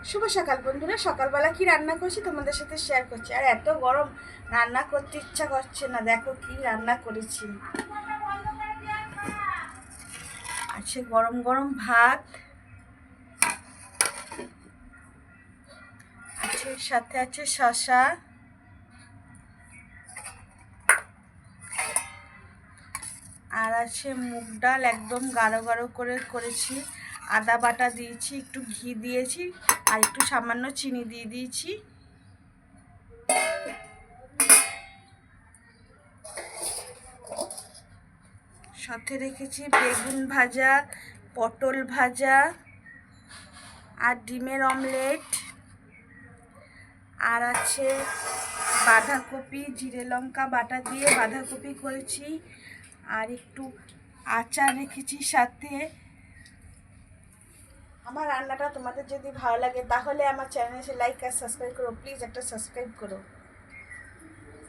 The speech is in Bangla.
শুভ সকাল বন্ধুরা। সকালবেলা কি রান্না করছি তোমাদের সাথে শেয়ার করছি। আর এত গরম, রান্না করতে ইচ্ছা করছে না। দেখো কি রান্না করেছি। আছে গরম গরম ভাত, আছে সাথে আছে শসা, আর আছে মুগ ডাল একদম গাঢ় গাঢ় করে করেছি। আদা বাটা দিয়েছি, একটু ঘি দিয়েছি, আর একটু সামান্য চিনি দিয়ে দিয়েছি। সাথে রেখেছি বেগুন ভাজা, পটল ভাজা, আর ডিমের অমলেট, আর আছে বাঁধাকপি, জিরে লঙ্কা বাটা দিয়ে বাঁধাকপি করেছি, আর একটু আচার রেখেছি সাথে। আমার রান্নাটা তোমাদের যদি ভালো লাগে তাহলে আমার চ্যানেলে লাইক আর সাবস্ক্রাইব করো, প্লিজ একটা সাবস্ক্রাইব করো।